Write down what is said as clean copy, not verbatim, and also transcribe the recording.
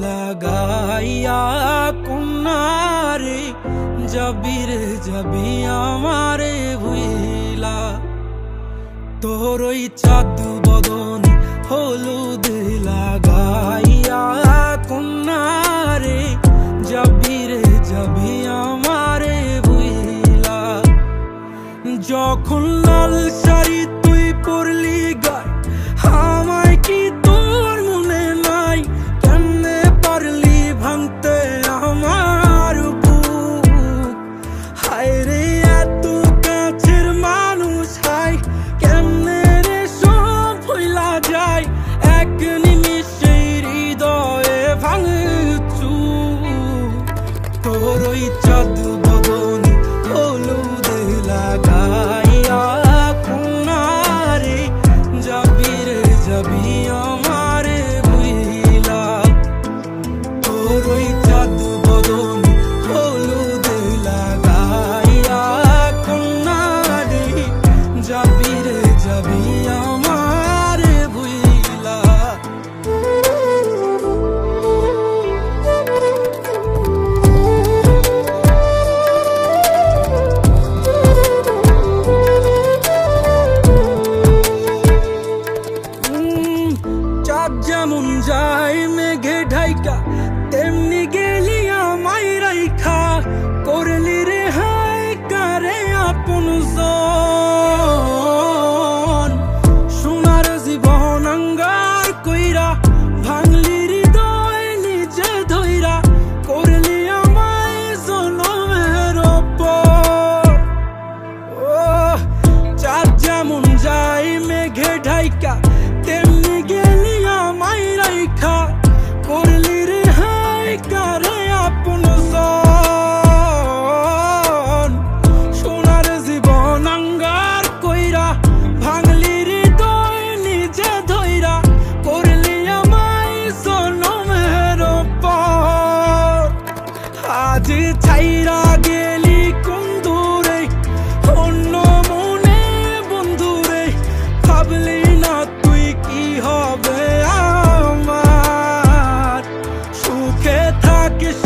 লাগাইয়া কন্যারে যাবি রে যাবি আমারে ভুইলা। তোর ওই চাঁদ বদন হলুদ লাগাইয়া কন্যারে যাবি রে যাবি আমারে ভুইলা। যখন লাল শাড়ি তুই পরলি গায় আমায় কি তোর মনে নাই? কেমনে পারলি ভাঙতে আমার বুক? হায় রে এত কাছের মানুষ, হায় কেমনে রে সব ভুইলা যায় এক নিমিষে হৃদয়ে ভাঙচু। তোর ওই চাঁদ বদন হলুদ লাগাইয়া কন্যারে যাবি রে যাবি আমারে ভুইলা। তোর ওই চাঁদ বদন হলুদ লাগাইয়া কন্যারে যাবি রে যাবি আমারে ভুইলা। চাঁদ যেমন যায় মেঘে ঢাইকা তেমনি গেলি আমায় রাইখা। করলি রে হায় কারে আপন জন, সোনার জীবন আঙ্গার কইরা ভাঙলি হৃদয় নিজে ধইরা। করলি আমায় জনমের উপর। ও চাঁদ যেমন যায় মেঘে ঢাইকা তেমনি গেলি আমায় রাইখা। করলি রে হায় কারে আপন জন, সোনার জীবন আঙ্গার কইরা ভাঙলি হৃদয় নিজে ধইরা। করলি আমায় জনমের উপর। আজ ছাইরা গেলি কোন দূরে অন্য মনে বন্ধুরে। ভাবলি না তুই কি হবে আমার, সুখে থাকিস